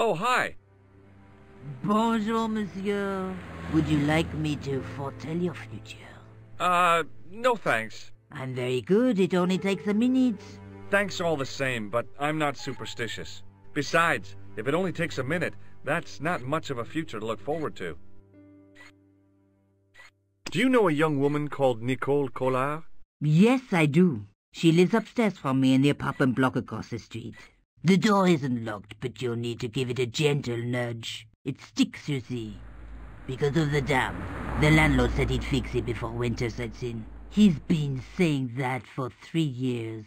Oh, hi. Bonjour, monsieur. Would you like me to foretell your future? No thanks. I'm very good. It only takes a minute. Thanks all the same, but I'm not superstitious. Besides, if it only takes a minute, that's not much of a future to look forward to. Do you know a young woman called Nicole Collard? Yes, I do. She lives upstairs from me in the apartment block across the street. The door isn't locked, but you'll need to give it a gentle nudge. It sticks, you see. Because of the damp. The landlord said he'd fix it before winter sets in. He's been saying that for 3 years.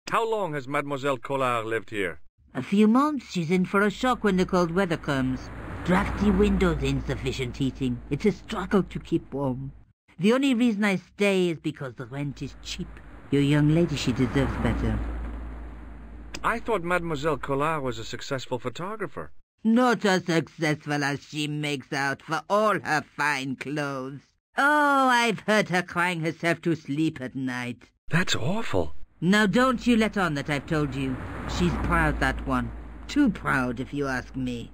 How long has Mademoiselle Collard lived here? A few months. She's in for a shock when the cold weather comes. Drafty windows, insufficient heating. It's a struggle to keep warm. The only reason I stay is because the rent is cheap. Your young lady, she deserves better. I thought Mademoiselle Collard was a successful photographer. Not as successful as she makes out for all her fine clothes. Oh, I've heard her crying herself to sleep at night. That's awful. Now don't you let on that I've told you. She's proud, that one. Too proud, if you ask me.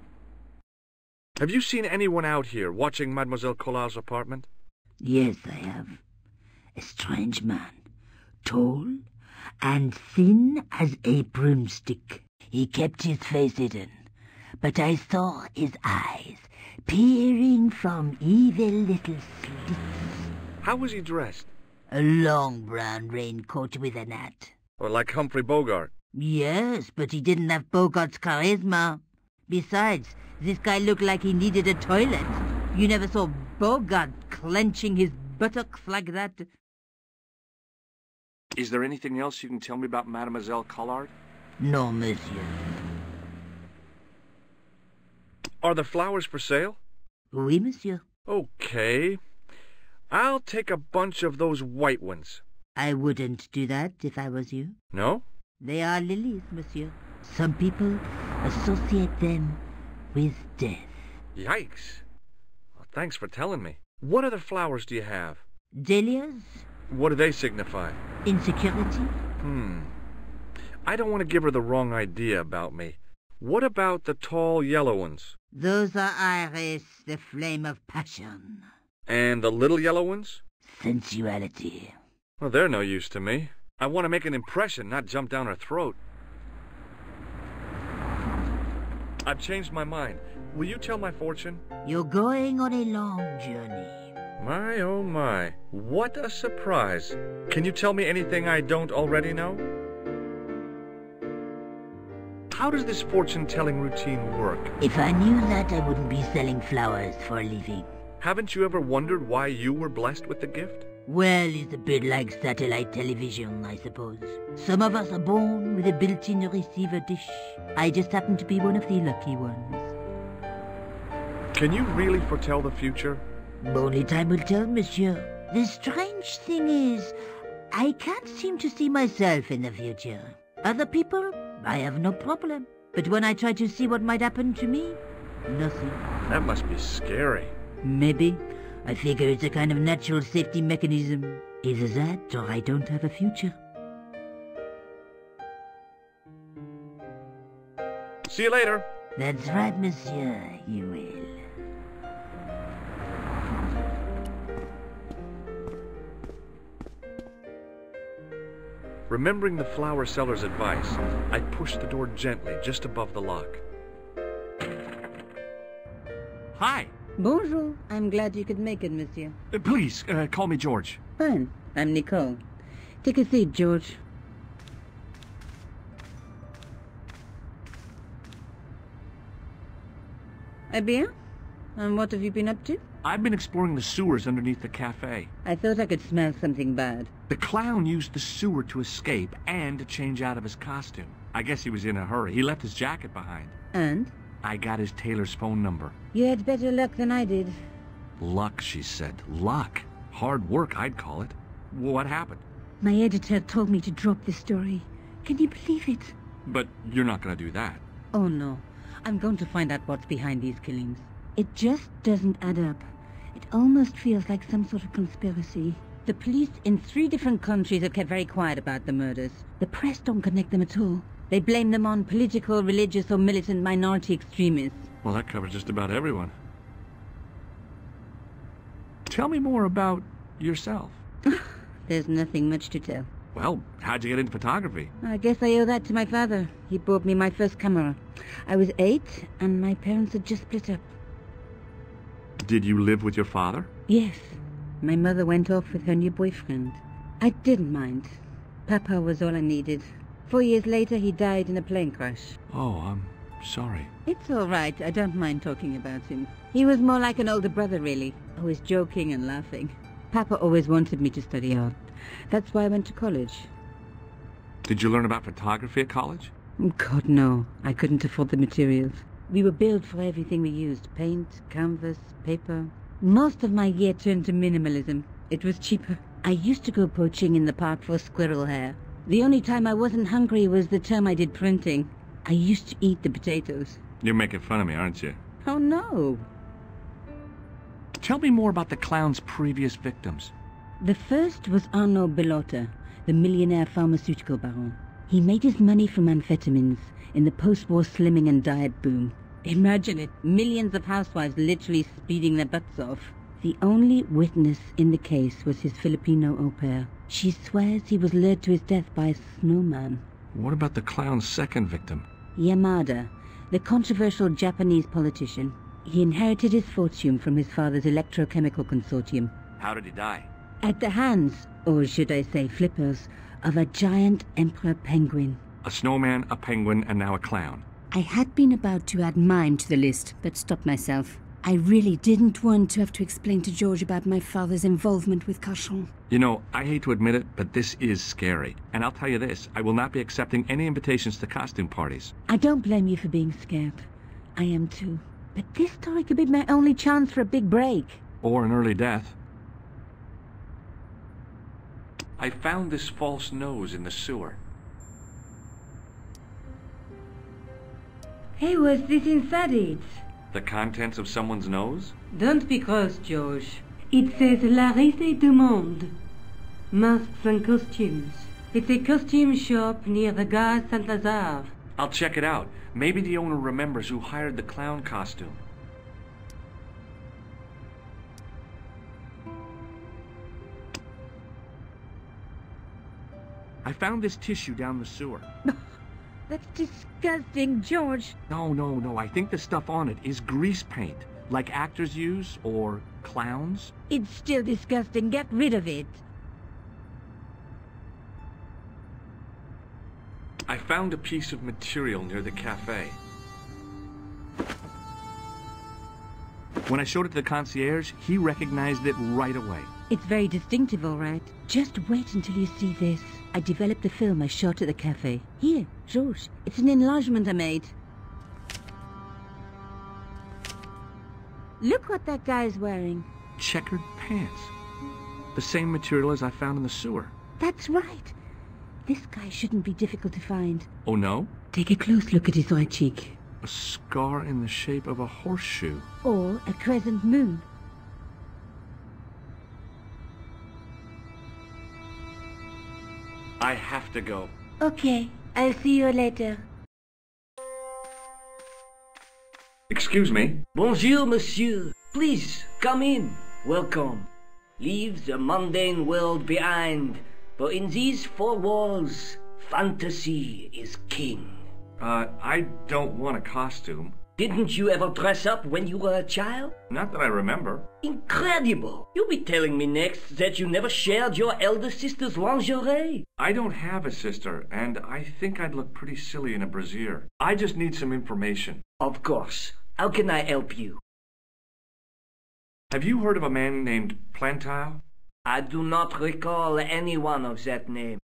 Have you seen anyone out here watching Mademoiselle Collard's apartment? Yes, I have. A strange man. Tall and thin as a broomstick. He kept his face hidden, but I saw his eyes peering from evil little slits. How was he dressed? A long brown raincoat with an hat. Or like Humphrey Bogart? Yes, but he didn't have Bogart's charisma. Besides, this guy looked like he needed a toilet. You never saw Bogart clenching his buttocks like that. Is there anything else you can tell me about Mademoiselle Collard? No, monsieur. Are the flowers for sale? Oui, monsieur. Okay. I'll take a bunch of those white ones. I wouldn't do that if I was you. No? They are lilies, monsieur. Some people associate them with death. Yikes. Well, thanks for telling me. What other flowers do you have? Dahlias? What do they signify? Insecurity? I don't want to give her the wrong idea about me. What about the tall yellow ones? Those are iris, the flame of passion. And the little yellow ones? Sensuality. Well, they're no use to me. I want to make an impression, not jump down her throat. I've changed my mind. Will you tell my fortune? You're going on a long journey. My, oh my. What a surprise. Can you tell me anything I don't already know? How does this fortune-telling routine work? If I knew that, I wouldn't be selling flowers for a living. Haven't you ever wondered why you were blessed with the gift? Well, it's a bit like satellite television, I suppose. Some of us are born with a built-in receiver dish. I just happen to be one of the lucky ones. Can you really foretell the future? Only time will tell, monsieur. The strange thing is, I can't seem to see myself in the future. Other people, I have no problem. But when I try to see what might happen to me, nothing. That must be scary. Maybe. I figure it's a kind of natural safety mechanism. Either that, or I don't have a future. See you later. That's right, monsieur, you will. Remembering the flower seller's advice, I pushed the door gently just above the lock. Hi. Bonjour. I'm glad you could make it, monsieur. Please, call me George. Fine. I'm Nicole. Take a seat, George. Eh bien? And what have you been up to? I've been exploring the sewers underneath the cafe. I thought I could smell something bad. The clown used the sewer to escape and to change out of his costume. I guess he was in a hurry. He left his jacket behind. And? I got his tailor's phone number. You had better luck than I did. Luck, she said. Luck. Hard work, I'd call it. What happened? My editor told me to drop this story. Can you believe it? But you're not going to do that. Oh, no. I'm going to find out what's behind these killings. It just doesn't add up. It almost feels like some sort of conspiracy. The police in 3 different countries have kept very quiet about the murders. The press don't connect them at all. They blame them on political, religious, or militant minority extremists. Well, that covers just about everyone. Tell me more about yourself. There's nothing much to tell. Well, how'd you get into photography? I guess I owe that to my father. He bought me my first camera. I was 8, and my parents had just split up. Did you live with your father? Yes. My mother went off with her new boyfriend. I didn't mind. Papa was all I needed. 4 years later, he died in a plane crash. Oh, I'm sorry. It's all right. I don't mind talking about him. He was more like an older brother, really. Always joking and laughing. Papa always wanted me to study art. That's why I went to college. Did you learn about photography at college? God, no. I couldn't afford the materials. We were billed for everything we used. Paint, canvas, paper. Most of my year turned to minimalism. It was cheaper. I used to go poaching in the park for squirrel hair. The only time I wasn't hungry was the term I did printing. I used to eat the potatoes. You're making fun of me, aren't you? Oh, no. Tell me more about the clown's previous victims. The first was Arnaud Bellotta, the millionaire pharmaceutical baron. He made his money from amphetamines in the post-war slimming and diet boom. Imagine it, millions of housewives literally speeding their butts off. The only witness in the case was his Filipino au pair. She swears he was lured to his death by a snowman. What about the clown's second victim? Yamada, the controversial Japanese politician. He inherited his fortune from his father's electrochemical consortium. How did he die? At the hands, or should I say flippers, of a giant emperor penguin. A snowman, a penguin, and now a clown. I had been about to add mine to the list, but stopped myself. I really didn't want to have to explain to George about my father's involvement with Cachon. You know, I hate to admit it, but this is scary. And I'll tell you this, I will not be accepting any invitations to costume parties. I don't blame you for being scared. I am too. But this story could be my only chance for a big break. Or an early death. I found this false nose in the sewer. Hey, what's this inside it? The contents of someone's nose? Don't be cross, George. It says La Risée du Monde. Masks and costumes. It's a costume shop near the Gare Saint-Lazare. I'll check it out. Maybe the owner remembers who hired the clown costume. I found this tissue down the sewer. That's disgusting, George. No. I think the stuff on it is grease paint, like actors use, or clowns. It's still disgusting. Get rid of it. I found a piece of material near the cafe. When I showed it to the concierge, he recognized it right away. It's very distinctive, all right. Just wait until you see this. I developed a film I shot at the cafe. Here, George. It's an enlargement I made. Look what that guy's wearing. Checkered pants. The same material as I found in the sewer. That's right. This guy shouldn't be difficult to find. Oh, no? Take a close look at his right cheek. A scar in the shape of a horseshoe. Or a crescent moon. I have to go. Okay, I'll see you later. Excuse me. Bonjour, monsieur. Please, come in. Welcome. Leave the mundane world behind, for in these four walls, fantasy is king. I don't want a costume. Didn't you ever dress up when you were a child? Not that I remember. Incredible! You'll be telling me next that you never shared your elder sister's lingerie. I don't have a sister, and I think I'd look pretty silly in a brassiere. I just need some information. Of course. How can I help you? Have you heard of a man named Plantile? I do not recall anyone of that name.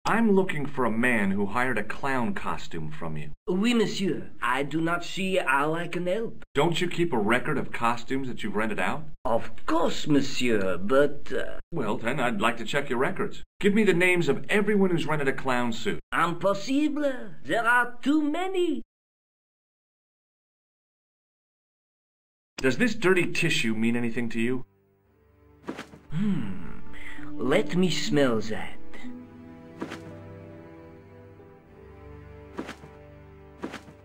I'm looking for a man who hired a clown costume from you. Oui, monsieur. I do not see how I can help. Don't you keep a record of costumes that you've rented out? Of course, monsieur, but... Well, then, I'd like to check your records. Give me the names of everyone who's rented a clown suit. Impossible. There are too many. Does this dirty tissue mean anything to you? Let me smell that.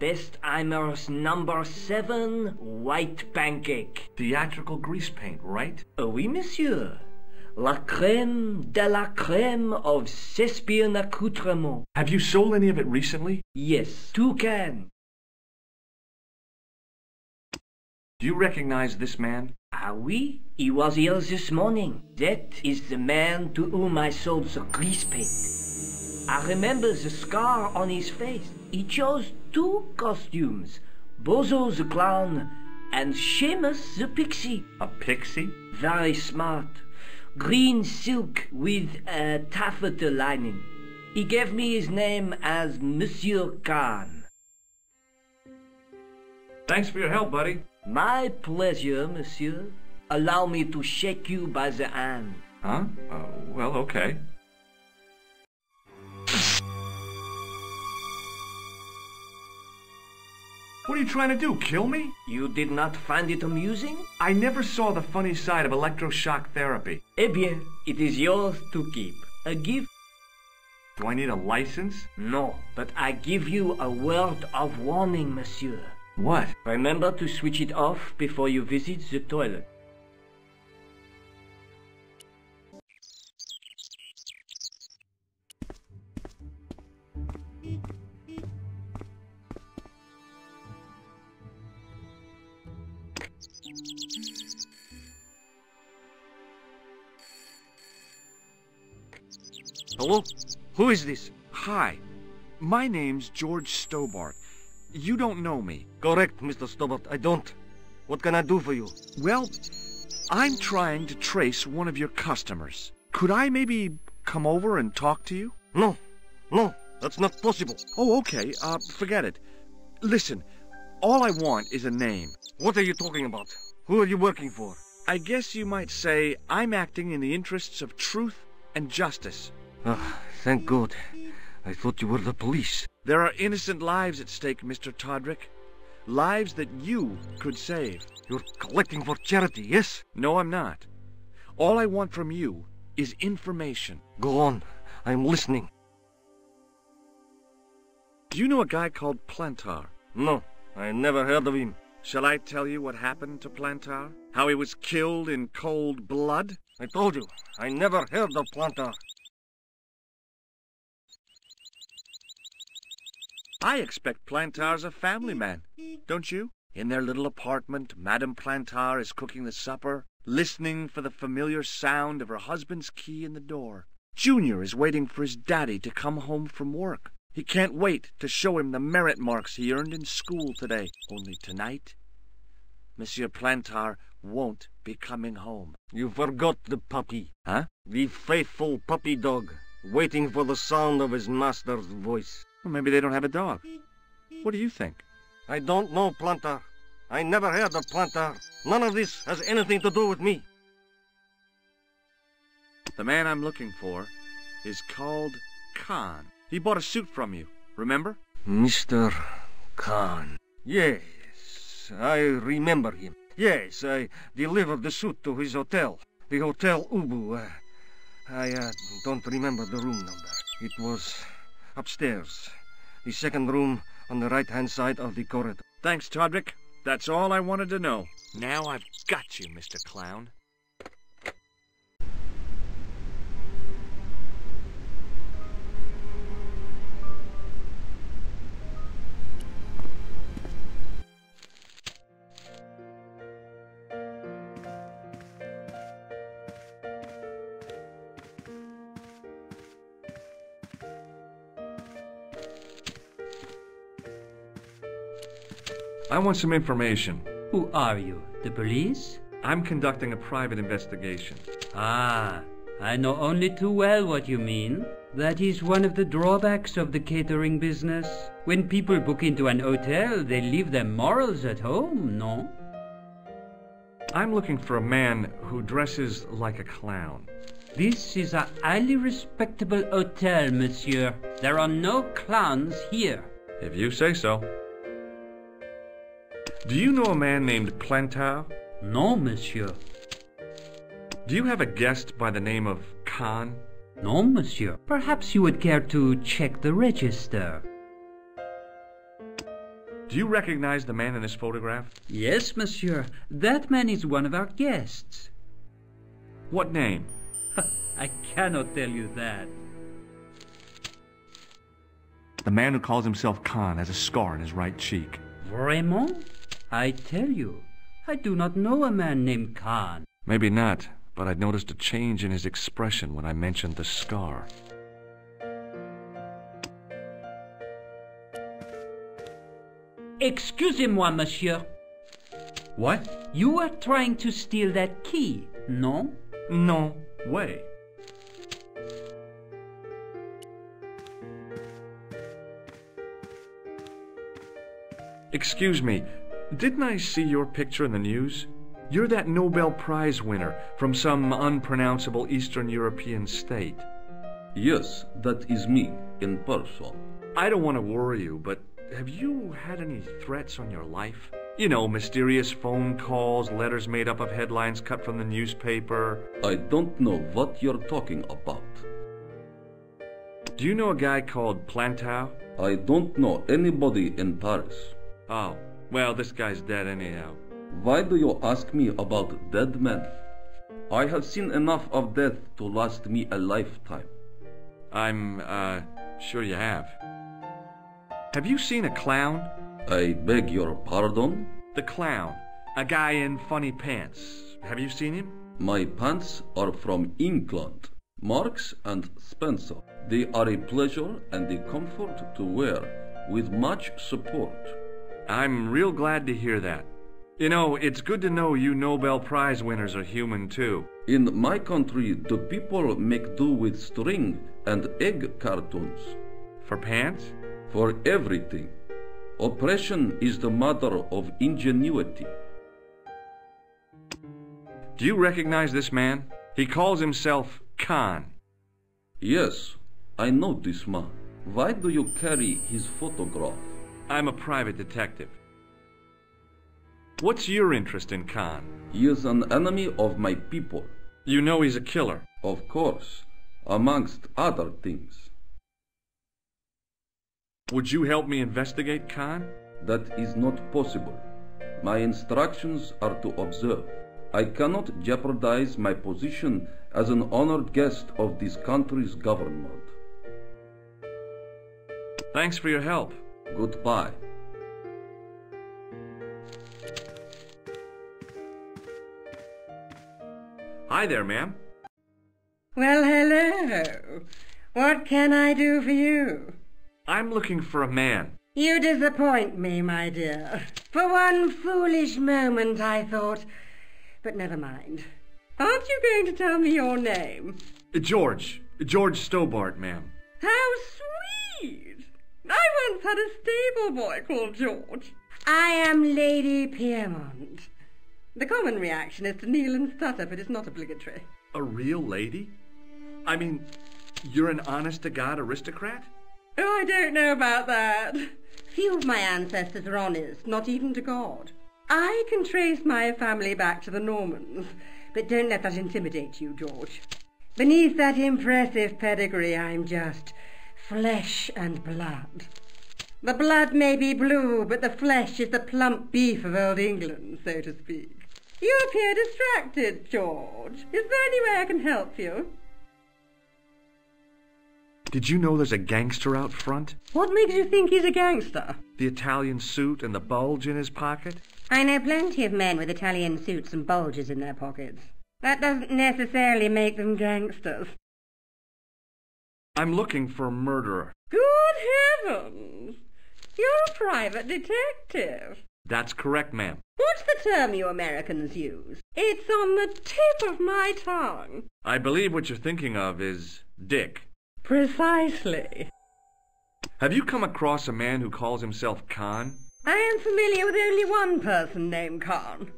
Bestheimer's number 7 white pancake. Theatrical grease paint, right? Oui, monsieur. La crème de la crème of Thespian accoutrement. Have you sold any of it recently? Yes, 2 cans. Do you recognize this man? Ah oui, he was here this morning. That is the man to whom I sold the grease paint. I remember the scar on his face. He chose 2 costumes, Bozo the clown and Seamus the pixie. A pixie? Very smart. Green silk with a taffeta lining. He gave me his name as Monsieur Khan. Thanks for your help, buddy. My pleasure, monsieur. Allow me to shake you by the hand. Huh? Well, okay. What are you trying to do, kill me? You did not find it amusing? I never saw the funny side of electroshock therapy. Eh bien, it is yours to keep. A gift? Do I need a license? No, but I give you a word of warning, monsieur. What? Remember to switch it off before you visit the toilet. Hello? Who is this? Hi. My name's George Stobart. You don't know me. Correct, Mr. Stobart. I don't. What can I do for you? Well, I'm trying to trace one of your customers. Could I maybe come over and talk to you? No. No, that's not possible. Oh, okay. Forget it. Listen, all I want is a name. What are you talking about? Who are you working for? I guess you might say I'm acting in the interests of truth and justice. Ah, thank God. I thought you were the police. There are innocent lives at stake, Mr. Todrick. Lives that you could save. You're collecting for charity, yes? No, I'm not. All I want from you is information. Go on. I'm listening. Do you know a guy called Plantar? No, I never heard of him. Shall I tell you what happened to Plantar? How he was killed in cold blood? I told you, I never heard of Plantar. I expect Plantar's a family man, don't you? In their little apartment, Madame Plantar is cooking the supper, listening for the familiar sound of her husband's key in the door. Junior is waiting for his daddy to come home from work. He can't wait to show him the merit marks he earned in school today. Only tonight, Monsieur Plantar won't be coming home. You forgot the puppy. Huh? The faithful puppy dog, waiting for the sound of his master's voice. Well, maybe they don't have a dog. What do you think? I don't know, Plantar. I never heard of Plantar. None of this has anything to do with me. The man I'm looking for is called Khan. He bought a suit from you, remember? Mr. Khan. Yes, I remember him. Yes, I delivered the suit to his hotel. The Hotel Ubu. I don't remember the room number. It was upstairs. The second room on the right-hand side of the corridor. Thanks, Todrick. That's all I wanted to know. Now I've got you, Mr. Clown. I want some information. Who are you? The police? I'm conducting a private investigation. Ah, I know only too well what you mean. That is one of the drawbacks of the catering business. When people book into an hotel, they leave their morals at home, no? I'm looking for a man who dresses like a clown. This is a highly respectable hotel, monsieur. There are no clowns here. If you say so. Do you know a man named Plantar? No, monsieur. Do you have a guest by the name of Khan? No, monsieur. Perhaps you would care to check the register. Do you recognize the man in this photograph? Yes, monsieur. That man is one of our guests. What name? I cannot tell you that. The man who calls himself Khan has a scar on his right cheek. Vraiment? I tell you, I do not know a man named Khan. Maybe not, but I'd noticed a change in his expression when I mentioned the scar. Excusez-moi, monsieur. What? You are trying to steal that key, no? No way. Excuse me, didn't I see your picture in the news? You're that Nobel Prize winner from some unpronounceable Eastern European state. Yes, that is me, in person. I don't want to worry you, but have you had any threats on your life? You know, mysterious phone calls, letters made up of headlines cut from the newspaper. I don't know what you're talking about. Do you know a guy called Plantow? I don't know anybody in Paris. Oh, well, this guy's dead anyhow. Why do you ask me about dead men? I have seen enough of death to last me a lifetime. I'm, sure you have. Have you seen a clown? I beg your pardon? The clown. A guy in funny pants. Have you seen him? My pants are from England. Marks and Spencer. They are a pleasure and a comfort to wear, with much support. I'm real glad to hear that. You know, it's good to know you Nobel Prize winners are human too. In my country, the people make do with string and egg cartoons. For pants? For everything. Oppression is the mother of ingenuity. Do you recognize this man? He calls himself Khan. Yes, I know this man. Why do you carry his photograph? I'm a private detective. What's your interest in Khan? He is an enemy of my people. You know he's a killer. Of course, amongst other things. Would you help me investigate Khan? That is not possible. My instructions are to observe. I cannot jeopardize my position as an honored guest of this country's government. Thanks for your help. Goodbye. Hi there, ma'am. Well, hello. What can I do for you? I'm looking for a man. You disappoint me, my dear. For one foolish moment I thought... But never mind. Aren't you going to tell me your name? George Stobart, ma'am. How sweet! I once had a stable boy called George. I am Lady Piermont. The common reaction is to kneel and stutter, but it's not obligatory. A real lady? I mean, you're an honest-to-God aristocrat? Oh, I don't know about that. Few of my ancestors are honest, not even to God. I can trace my family back to the Normans, but don't let that intimidate you, George. Beneath that impressive pedigree, I'm just flesh and blood. The blood may be blue, but the flesh is the plump beef of old England, so to speak. You appear distracted, George. Is there any way I can help you? Did you know there's a gangster out front? What makes you think he's a gangster? The Italian suit and the bulge in his pocket? I know plenty of men with Italian suits and bulges in their pockets. That doesn't necessarily make them gangsters. I'm looking for a murderer. Good heavens! You're a private detective. That's correct, ma'am. What's the term you Americans use? It's on the tip of my tongue. I believe what you're thinking of is Dick. Precisely. Have you come across a man who calls himself Khan? I am familiar with only one person named Khan.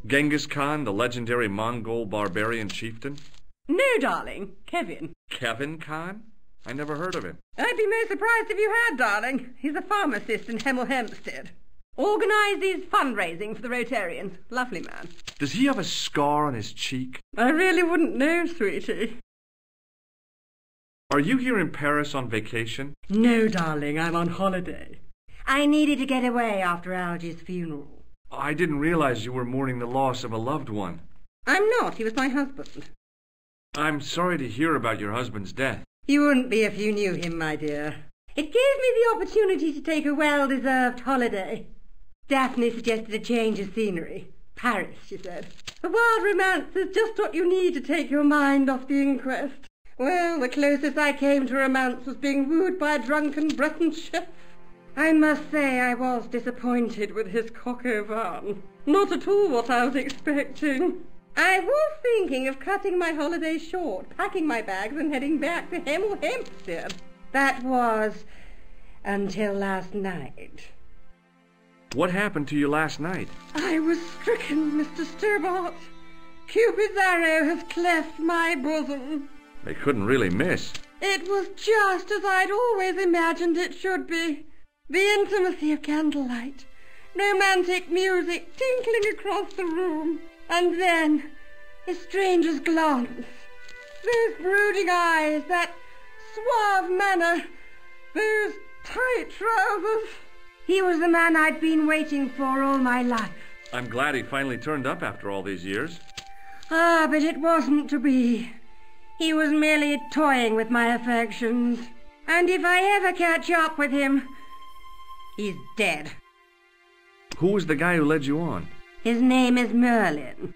Genghis Khan, the legendary Mongol barbarian chieftain? No, darling. Kevin. Kevin Khan? I never heard of him. I'd be most surprised if you had, darling. He's a pharmacist in Hemel Hempstead. Organises fundraising for the Rotarians. Lovely man. Does he have a scar on his cheek? I really wouldn't know, sweetie. Are you here in Paris on vacation? No, darling, I'm on holiday. I needed to get away after Algy's funeral. I didn't realize you were mourning the loss of a loved one. I'm not. He was my husband. I'm sorry to hear about your husband's death. You wouldn't be if you knew him, my dear. It gave me the opportunity to take a well-deserved holiday. Daphne suggested a change of scenery. Paris, she said. A wild romance is just what you need to take your mind off the inquest. Well, the closest I came to romance was being wooed by a drunken Breton chef. I must say I was disappointed with his coq au vin. Not at all what I was expecting. I was thinking of cutting my holiday short, packing my bags and heading back to Hempstead. That was until last night. What happened to you last night? I was stricken, Mr. Stobart. Cupid's arrow has cleft my bosom. They couldn't really miss. It was just as I'd always imagined it should be. The intimacy of candlelight, romantic music tinkling across the room, and then a stranger's glance. Those brooding eyes, that suave manner, those tight trousers. He was the man I'd been waiting for all my life. I'm glad he finally turned up after all these years. Ah, but it wasn't to be. He was merely toying with my affections. And if I ever catch up with him, he's dead. Who was the guy who led you on? His name is Merlin.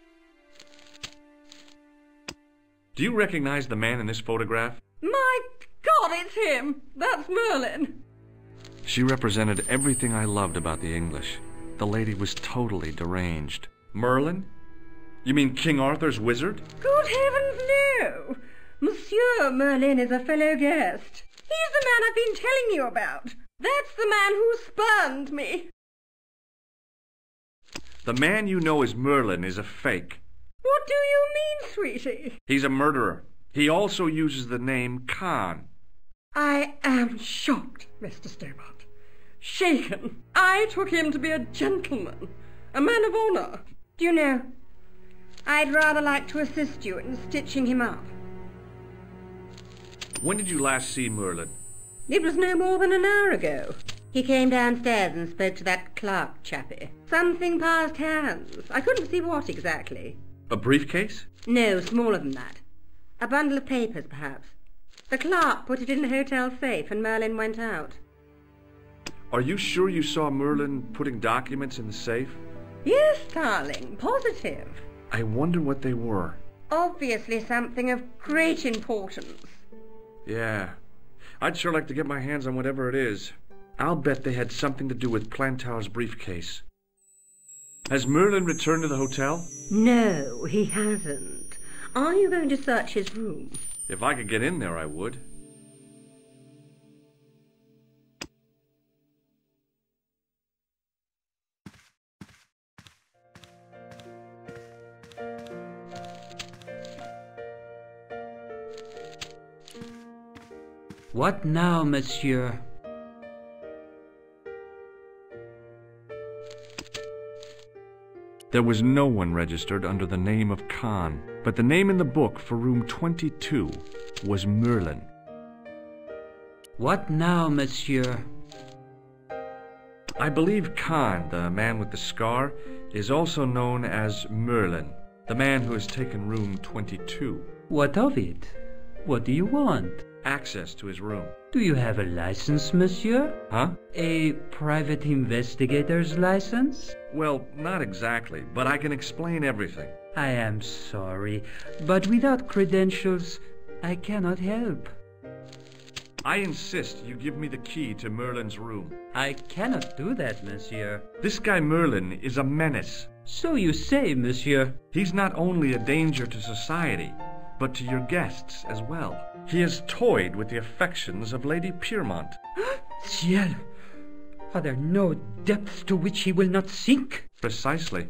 Do you recognize the man in this photograph? My God, it's him! That's Merlin! She represented everything I loved about the English. The lady was totally deranged. Merlin? You mean King Arthur's wizard? Good heavens, no! Monsieur Merlin is a fellow guest. He's the man I've been telling you about. That's the man who spurned me. The man you know as Merlin is a fake. What do you mean, sweetie? He's a murderer. He also uses the name Khan. I am shocked, Mr. Stobart. Shaken. I took him to be a gentleman, a man of honour. Do you know, I'd rather like to assist you in stitching him up. When did you last see Merlin? It was no more than an hour ago. He came downstairs and spoke to that clerk chappie. Something passed hands. I couldn't see what exactly. A briefcase? No, smaller than that. A bundle of papers, perhaps. The clerk put it in the hotel safe and Merlin went out. Are you sure you saw Merlin putting documents in the safe? Yes, darling, positive. I wonder what they were. Obviously something of great importance. Yeah. I'd sure like to get my hands on whatever it is. I'll bet they had something to do with Plantar's briefcase. Has Merlin returned to the hotel? No, he hasn't. Are you going to search his room? If I could get in there, I would. What now, monsieur? There was no one registered under the name of Khan, but the name in the book for room 22 was Merlin. What now, monsieur? I believe Khan, the man with the scar, is also known as Merlin, the man who has taken room 22. What of it? What do you want? Access to his room. Do you have a license, monsieur? Huh? A private investigator's license? Well, not exactly, but I can explain everything. I am sorry, but without credentials, I cannot help. I insist you give me the key to Merlin's room. I cannot do that, monsieur. This guy Merlin is a menace. So you say, monsieur. He's not only a danger to society, but to your guests as well. He has toyed with the affections of Lady Piermont. Ciel! Are there no depths to which he will not sink? Precisely.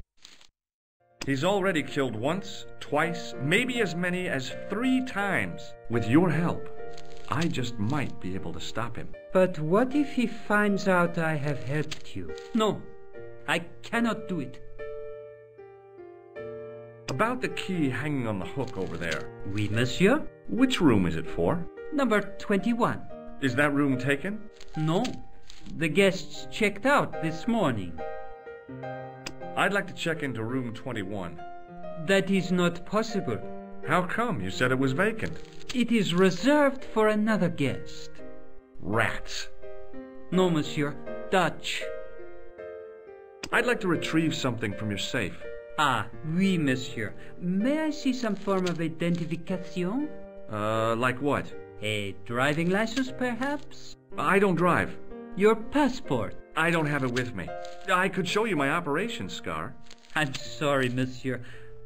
He's already killed once, twice, maybe as many as 3 times. With your help, I just might be able to stop him. But what if he finds out I have helped you? No, I cannot do it. About the key hanging on the hook over there. Oui, monsieur. Which room is it for? Number 21. Is that room taken? No. The guests checked out this morning. I'd like to check into room 21. That is not possible. How come? You said it was vacant. It is reserved for another guest. Rats. No, monsieur. Dutch. I'd like to retrieve something from your safe. Ah, oui, monsieur. May I see some form of identification? Like what? A driving license, perhaps? I don't drive. Your passport? I don't have it with me. I could show you my operation scar. I'm sorry, monsieur.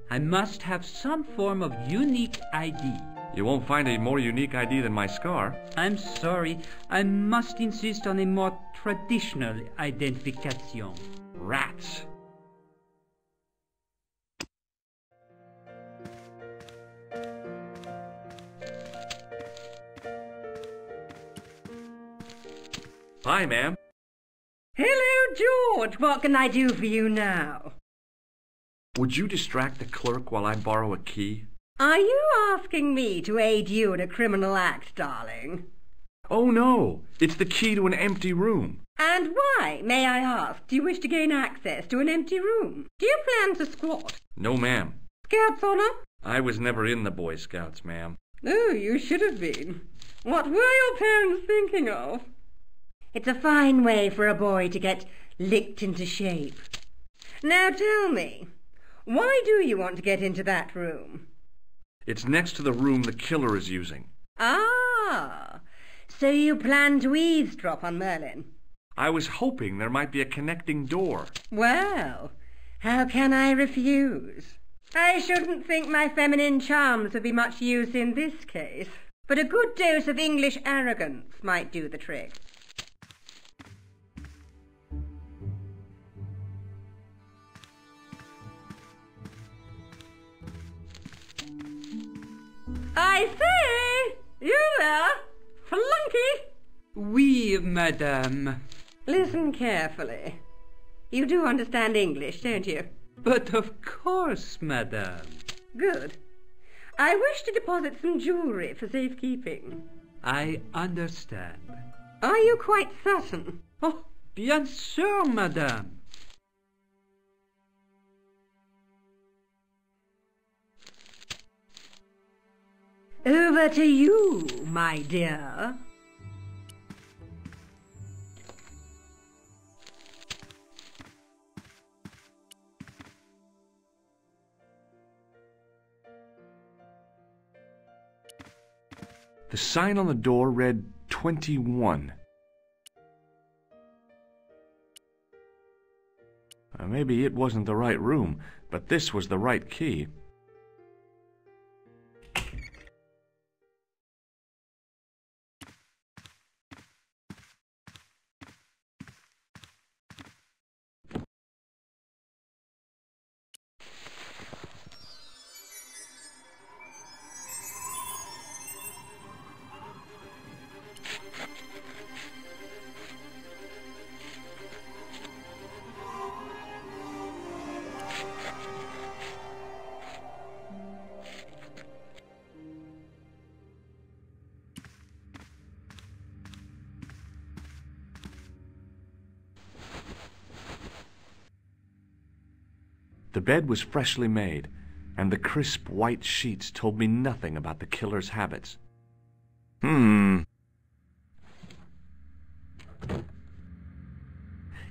I must have some form of unique ID. You won't find a more unique ID than my scar. I'm sorry. I must insist on a more traditional identification. Rats. Hi, ma'am. Hello, George. What can I do for you now? Would you distract the clerk while I borrow a key? Are you asking me to aid you in a criminal act, darling? Oh, no. It's the key to an empty room. And why, may I ask, do you wish to gain access to an empty room? Do you plan to squat? No, ma'am. Scouts honor? I was never in the Boy Scouts, ma'am. Oh, you should have been. What were your parents thinking of? It's a fine way for a boy to get licked into shape. Now tell me, why do you want to get into that room? It's next to the room the killer is using. Ah, so you plan to eavesdrop on Merlin? I was hoping there might be a connecting door. Well, how can I refuse? I shouldn't think my feminine charms would be much use in this case, but a good dose of English arrogance might do the trick. I say! You there? Flunky! Oui, madame. Listen carefully. You do understand English, don't you? But of course, madame. Good. I wish to deposit some jewellery for safekeeping. I understand. Are you quite certain? Oh, bien sûr, madame. Over to you, my dear. The sign on the door read 21. Maybe it wasn't the right room, but this was the right key. The bed was freshly made, and the crisp white sheets told me nothing about the killer's habits.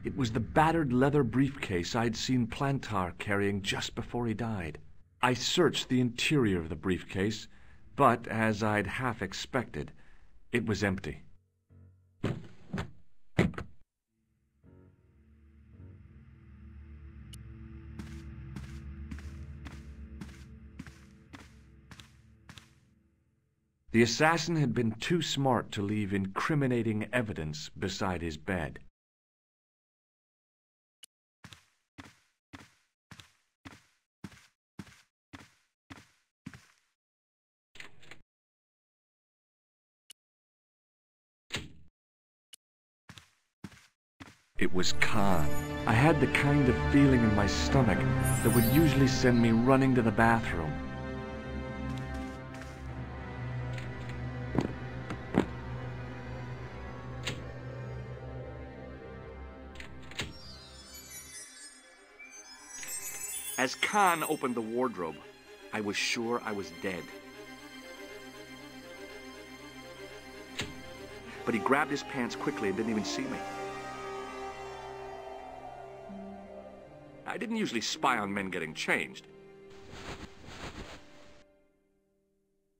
It was the battered leather briefcase I'd seen Plantar carrying just before he died. I searched the interior of the briefcase, but, as I'd half expected, it was empty. The assassin had been too smart to leave incriminating evidence beside his bed. It was Khan. I had the kind of feeling in my stomach that would usually send me running to the bathroom. As Khan opened the wardrobe, I was sure I was dead. But he grabbed his pants quickly and didn't even see me. I didn't usually spy on men getting changed.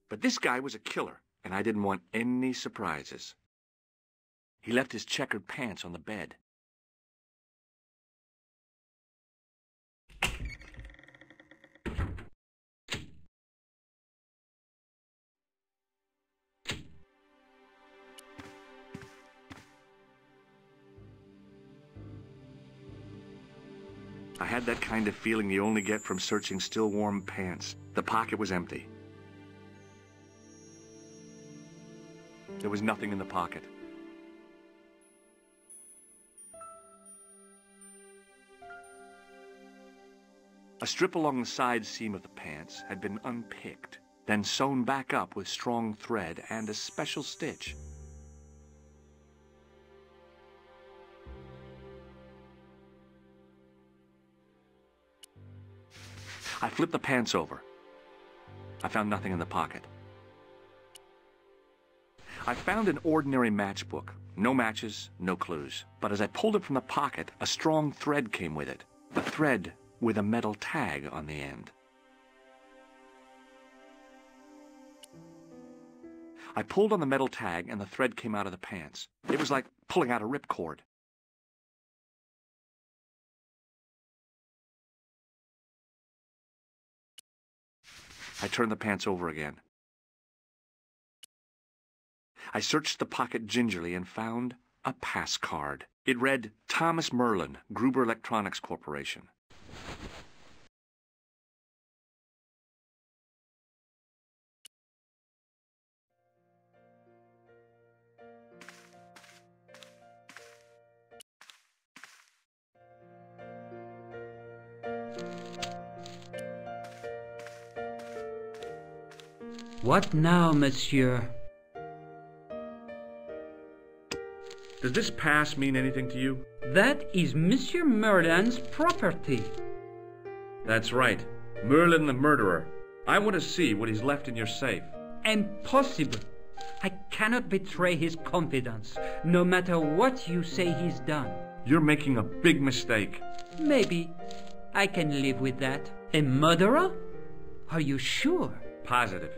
But this guy was a killer, and I didn't want any surprises. He left his checkered pants on the bed. I had that kind of feeling you only get from searching still warm pants. The pocket was empty. There was nothing in the pocket. A strip along the side seam of the pants had been unpicked, then sewn back up with strong thread and a special stitch. I flipped the pants over. I found nothing in the pocket. I found an ordinary matchbook. No matches, no clues. But as I pulled it from the pocket, a strong thread came with it. A thread with a metal tag on the end. I pulled on the metal tag and the thread came out of the pants. It was like pulling out a ripcord. I turned the pants over again. I searched the pocket gingerly and found a pass card. It read, Thomas Merlin, Gruber Electronics Corporation. What now, monsieur? Does this pass mean anything to you? That is Monsieur Merlin's property. That's right. Merlin the murderer. I want to see what he's left in your safe. Impossible. I cannot betray his confidence, no matter what you say he's done. You're making a big mistake. Maybe. I can live with that. A murderer? Are you sure? Positive.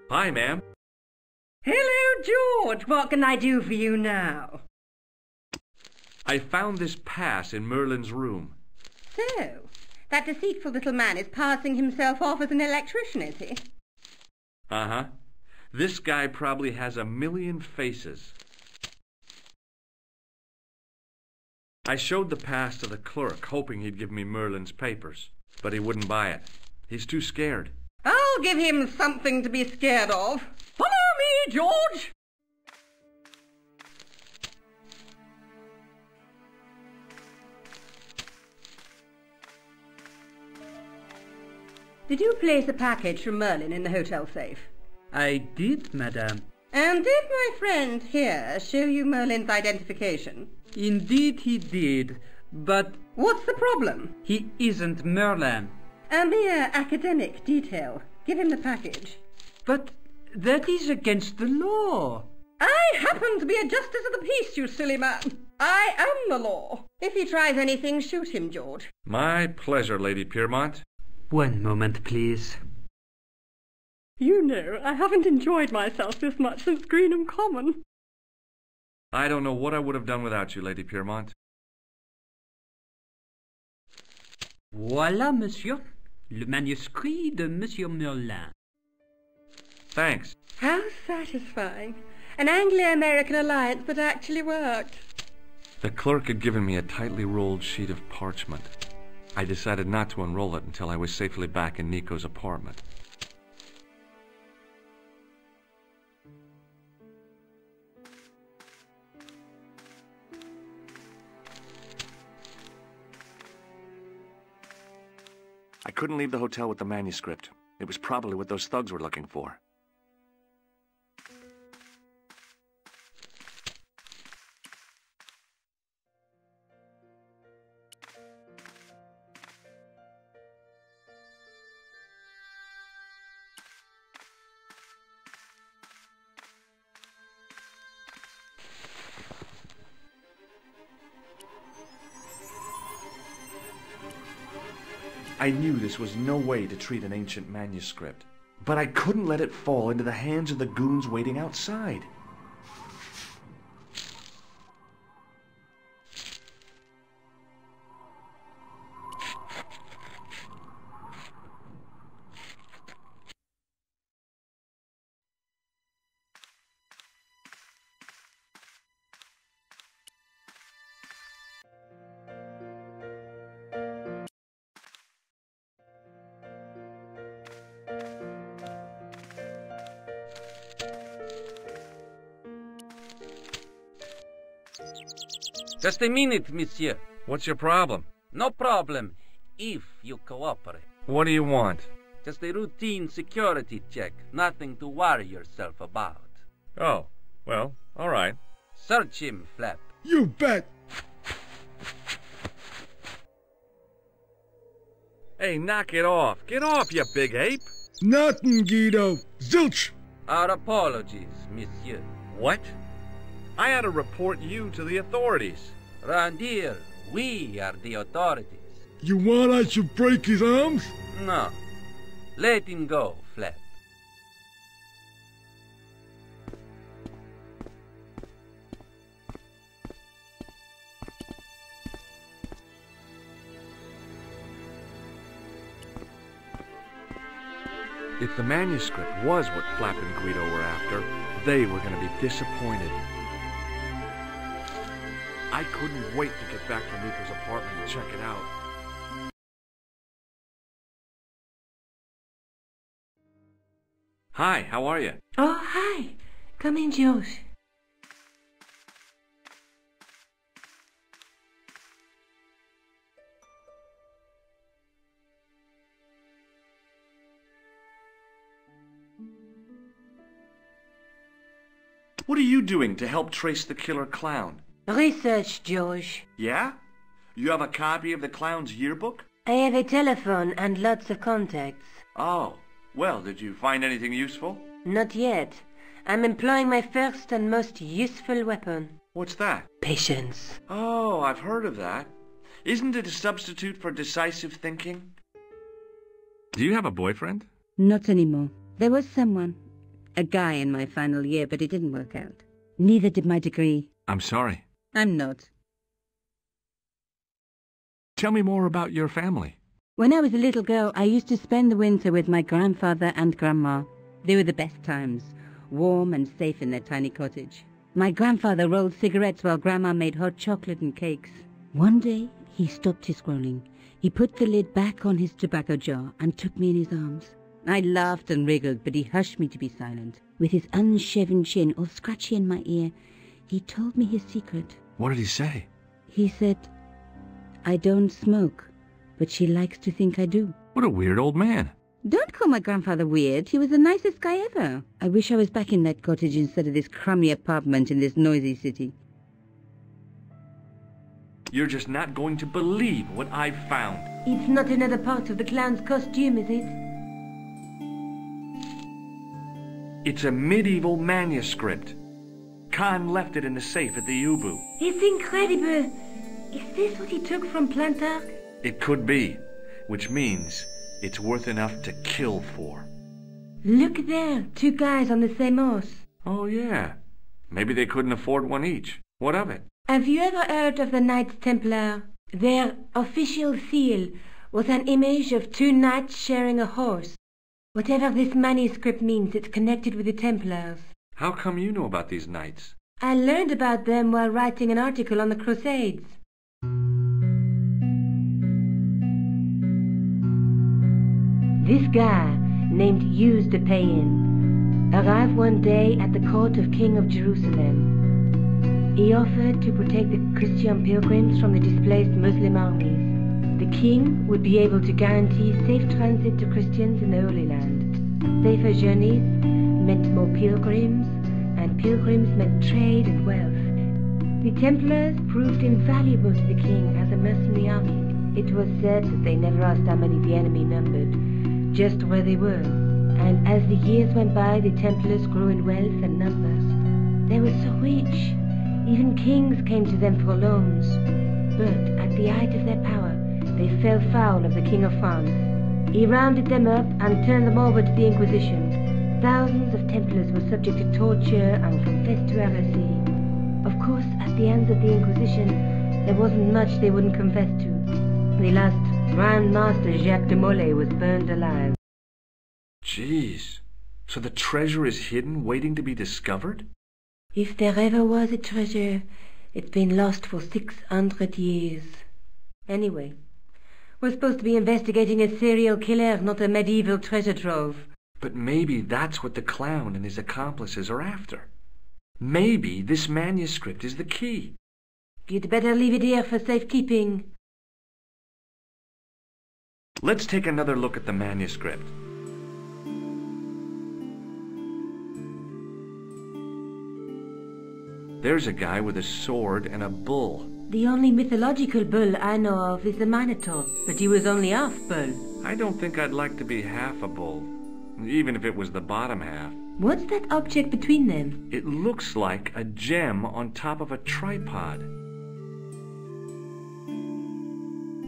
Hi, ma'am. Hello, George. What can I do for you now? I found this pass in Merlin's room. So, that deceitful little man is passing himself off as an electrician, is he? Uh-huh. This guy probably has 1,000,000 faces. I showed the pass to the clerk, hoping he'd give me Merlin's papers, but he wouldn't buy it. He's too scared. I'll give him something to be scared of. Follow me, George! Did you place a package from Merlin in the hotel safe? I did, madame. And did my friend here show you Merlin's identification? Indeed he did, but What's the problem? he isn't Merlin. A mere academic detail. Give him the package. But that is against the law. I happen to be a justice of the peace, you silly man. I am the law. If he tries anything, shoot him, George. My pleasure, Lady Piermont. One moment, please. You know, I haven't enjoyed myself this much since Greenham Common. I don't know what I would have done without you, Lady Piermont. Voilà, monsieur. Le manuscrit de Monsieur Merlin. Thanks. How satisfying. An Anglo-American alliance that actually worked. The clerk had given me a tightly rolled sheet of parchment. I decided not to unroll it until I was safely back in Nico's apartment. I couldn't leave the hotel with the manuscript. It was probably what those thugs were looking for. I knew this was no way to treat an ancient manuscript, but I couldn't let it fall into the hands of the goons waiting outside. Just a minute, monsieur. What's your problem? No problem, if you cooperate. What do you want? Just a routine security check. Nothing to worry yourself about. Oh, well, all right. Search him, Flap. You bet! Hey, knock it off. Get off, you big ape. Nothing, Guido. Zilch! Our apologies, monsieur. What? I had to report you to the authorities. Round here, we are the authorities. You want I should break his arms? No. Let him go, Flap. If the manuscript was what Flap and Guido were after, they were going to be disappointed. I couldn't wait to get back to Nico's apartment and check it out. Hi, how are you? Oh, hi. Come in, Josh. What are you doing to help trace the killer clown? Research, Josh. Yeah? You have a copy of the clown's yearbook? I have a telephone and lots of contacts. Oh, well, did you find anything useful? Not yet. I'm employing my first and most useful weapon. What's that? Patience. Oh, I've heard of that. Isn't it a substitute for decisive thinking? Do you have a boyfriend? Not anymore. There was someone. A guy in my final year, but it didn't work out. Neither did my degree. I'm sorry. I'm not. Tell me more about your family. When I was a little girl, I used to spend the winter with my grandfather and grandma. They were the best times, warm and safe in their tiny cottage. My grandfather rolled cigarettes while grandma made hot chocolate and cakes. One day, he stopped his scrolling. He put the lid back on his tobacco jar and took me in his arms. I laughed and wriggled, but he hushed me to be silent. With his unshaven chin all scratchy in my ear, he told me his secret. What did he say? He said, I don't smoke, but she likes to think I do. What a weird old man. Don't call my grandfather weird. He was the nicest guy ever. I wish I was back in that cottage instead of this crummy apartment in this noisy city. You're just not going to believe what I've found. It's not another part of the clown's costume, is it? It's a medieval manuscript. Khan left it in the safe at the Ubu. It's incredible. Is this what he took from Plantark? It could be, which means it's worth enough to kill for. Look there, two guys on the same horse. Oh, yeah. Maybe they couldn't afford one each. What of it? Have you ever heard of the Knights Templar? Their official seal was an image of two knights sharing a horse. Whatever this manuscript means, it's connected with the Templars. How come you know about these knights? I learned about them while writing an article on the Crusades. This guy, named Hughes de Payen, arrived one day at the court of King of Jerusalem. He offered to protect the Christian pilgrims from the displaced Muslim armies. The king would be able to guarantee safe transit to Christians in the Holy Land. Safer journeys meant more pilgrims, and pilgrims meant trade and wealth. The Templars proved invaluable to the king as a mercenary army. It was said that they never asked how many the enemy numbered, just where they were. And as the years went by, the Templars grew in wealth and numbers. They were so rich, even kings came to them for loans. But at the height of their power, they fell foul of the King of France. He rounded them up and turned them over to the Inquisition. Thousands of Templars were subject to torture and confessed to heresy. Of course, at the hands of the Inquisition, there wasn't much they wouldn't confess to. The last Grand Master Jacques de Molay was burned alive. Jeez. So the treasure is hidden, waiting to be discovered? If there ever was a treasure, it's been lost for 600 years. Anyway, we're supposed to be investigating a serial killer, not a medieval treasure trove. But maybe that's what the clown and his accomplices are after. Maybe this manuscript is the key. You'd better leave it here for safekeeping. Let's take another look at the manuscript. There's a guy with a sword and a bull. The only mythological bull I know of is the Minotaur, but he was only half bull. I don't think I'd like to be half a bull, even if it was the bottom half. What's that object between them? It looks like a gem on top of a tripod.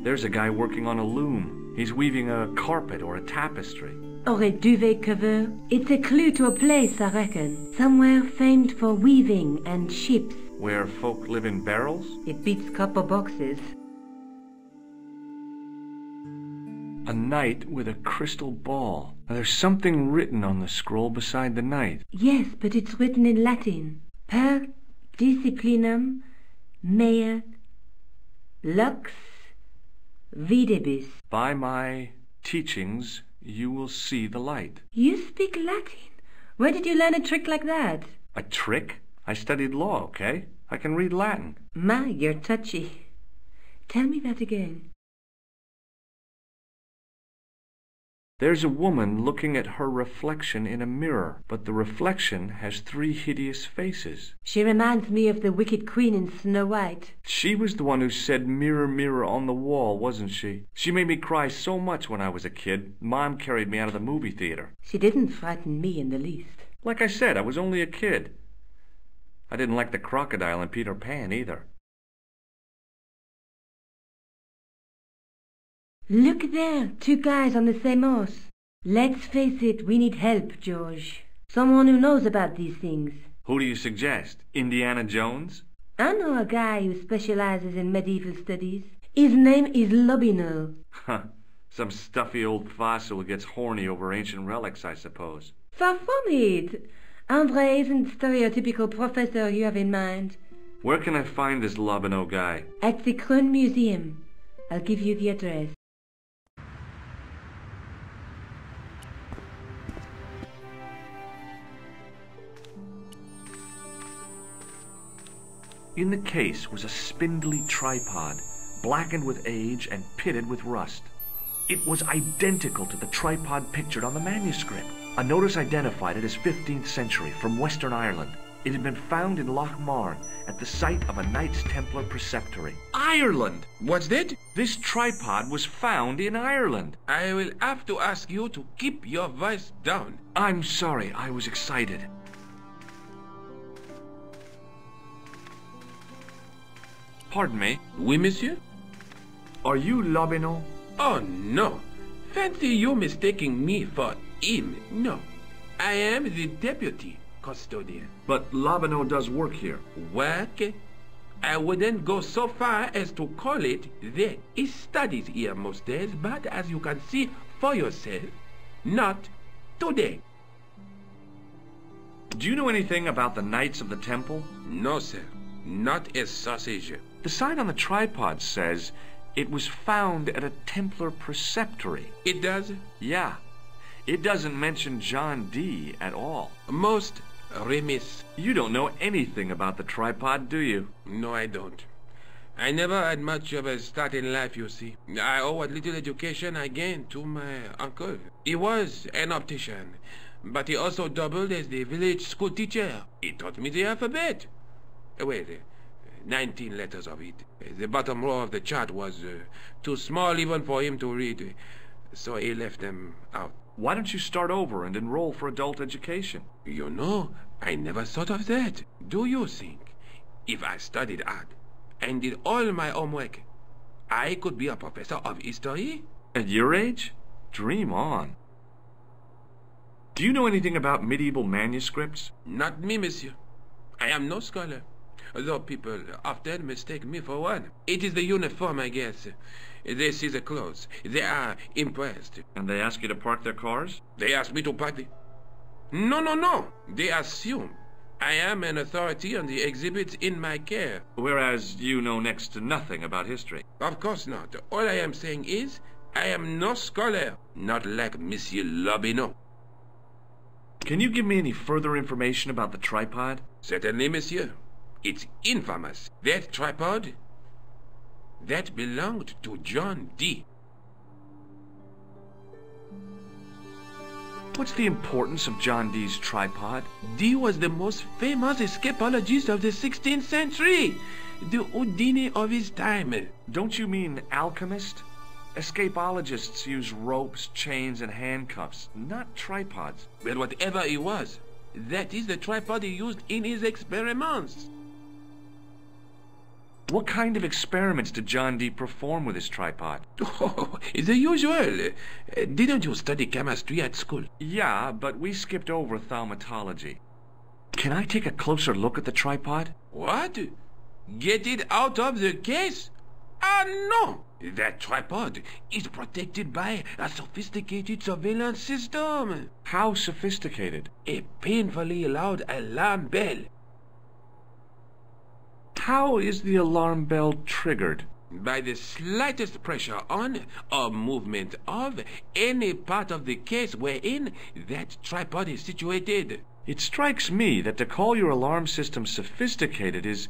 There's a guy working on a loom. He's weaving a carpet or a tapestry. Or a duvet cover. It's a clue to a place, I reckon. Somewhere famed for weaving and ships. Where folk live in barrels? It beats copper boxes. A knight with a crystal ball. Now, there's something written on the scroll beside the knight. Yes, but it's written in Latin. Per disciplinam mea lux videbis. By my teachings, you will see the light. You speak Latin? Where did you learn a trick like that? A trick? I studied law, okay? I can read Latin. My, you're touchy. Tell me that again. There's a woman looking at her reflection in a mirror, but the reflection has 3 hideous faces. She reminds me of the wicked queen in Snow White. She was the one who said, "Mirror, mirror on the wall," wasn't she? She made me cry so much when I was a kid. Mom carried me out of the movie theater. She didn't frighten me in the least. Like I said, I was only a kid. I didn't like the crocodile in Peter Pan either. Look there, 2 guys on the same horse. Let's face it, we need help, George. Someone who knows about these things. Who do you suggest? Indiana Jones? I know a guy who specializes in medieval studies. His name is Lobino. Huh. Some stuffy old fossil who gets horny over ancient relics, I suppose. Far from it. Andre isn't the stereotypical professor you have in mind. Where can I find this Lobino guy? At the Krone Museum. I'll give you the address. In the case was a spindly tripod, blackened with age and pitted with rust. It was identical to the tripod pictured on the manuscript. A notice identified it as 15th century from Western Ireland. It had been found in Loch Marne at the site of a Knights Templar preceptory. Ireland! What's that? This tripod was found in Ireland. I will have to ask you to keep your voice down. I'm sorry, I was excited. Pardon me? Oui, monsieur? Are you Lobino? Oh, no. Fancy you mistaking me for him. No. I am the deputy custodian. But Lobino does work here. Work? I wouldn't go so far as to call it that. He studies here most days, but as you can see for yourself, not today. Do you know anything about the Knights of the Temple? No, sir. Not a sausage. The sign on the tripod says it was found at a Templar preceptory. It does? Yeah. It doesn't mention John Dee at all. Most remiss. You don't know anything about the tripod, do you? No, I don't. I never had much of a start in life, you see. I owe what little education I gained to my uncle. He was an optician, but he also doubled as the village school teacher. He taught me the alphabet. Well, 19 letters of it. The bottom row of the chart was too small even for him to read, so he left them out. Why don't you start over and enroll for adult education? You know, I never thought of that. Do you think if I studied hard and did all my homework, I could be a professor of history? At your age? Dream on. Do you know anything about medieval manuscripts? Not me, monsieur. I am no scholar, though people often mistake me for one. It is the uniform, I guess. They see the clothes. They are impressed. And they ask you to park their cars? They ask me to park the... No. They assume I am an authority on the exhibits in my care. Whereas you know next to nothing about history. Of course not. All I am saying is, I am no scholar, not like Monsieur Lobineau. Can you give me any further information about the tripod? Certainly, monsieur. It's infamous. That tripod, that belonged to John Dee. What's the importance of John Dee's tripod? Dee was the most famous escapologist of the 16th century. The Houdini of his time. Don't you mean alchemist? Escapologists use ropes, chains, and handcuffs, not tripods. Well, whatever he was, that is the tripod he used in his experiments. What kind of experiments did John Dee perform with his tripod? Oh, the usual. Didn't you study chemistry at school? Yeah, but we skipped over thaumatology. Can I take a closer look at the tripod? What? Get it out of the case? Ah, no! That tripod is protected by a sophisticated surveillance system. How sophisticated? A painfully loud alarm bell. How is the alarm bell triggered? By the slightest pressure on or movement of any part of the case wherein that tripod is situated. It strikes me that to call your alarm system sophisticated is,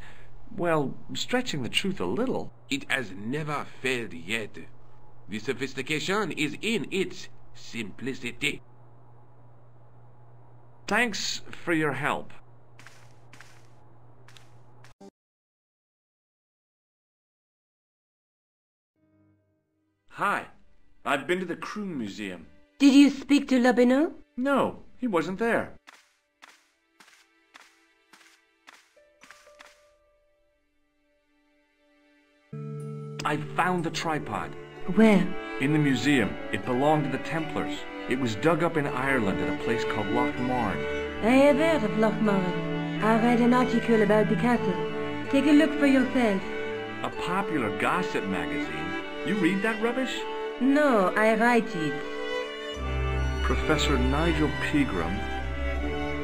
well, stretching the truth a little. It has never failed yet. The sophistication is in its simplicity. Thanks for your help. Hi, I've been to the Kroon Museum. Did you speak to Lobineau? No, he wasn't there. I found the tripod. Where? In the museum. It belonged to the Templars. It was dug up in Ireland at a place called Loch Marne. I have heard of Loch Marne. I read an article about the castle. Take a look for yourself. A popular gossip magazine? You read that rubbish? No, I write it. Professor Nigel Pegram,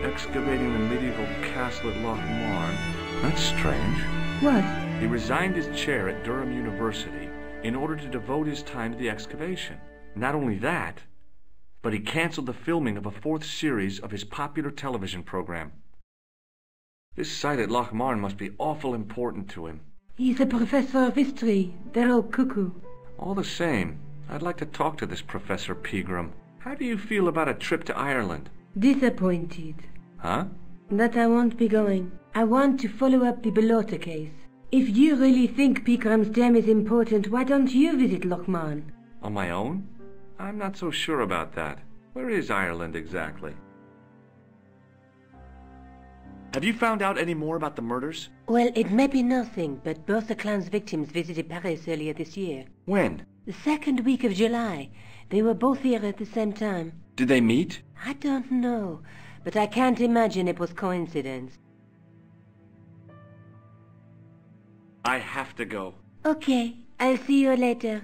excavating the medieval castle at Loch Marne. That's strange. What? He resigned his chair at Durham University in order to devote his time to the excavation. Not only that, but he canceled the filming of a 4th series of his popular television program. This site at Loch Marne must be awful important to him. He's a professor of history. They're all cuckoo. All the same, I'd like to talk to this Professor Pegram. How do you feel about a trip to Ireland? Disappointed. Huh? That I won't be going. I want to follow up the Belota case. If you really think Pegram's gem is important, why don't you visit Loch Marne? On my own? I'm not so sure about that. Where is Ireland exactly? Have you found out any more about the murders? Well, it may be nothing, but both the clan's victims visited Paris earlier this year. When? The 2nd week of July. They were both here at the same time. Did they meet? I don't know, but I can't imagine it was coincidence. I have to go. Okay, I'll see you later.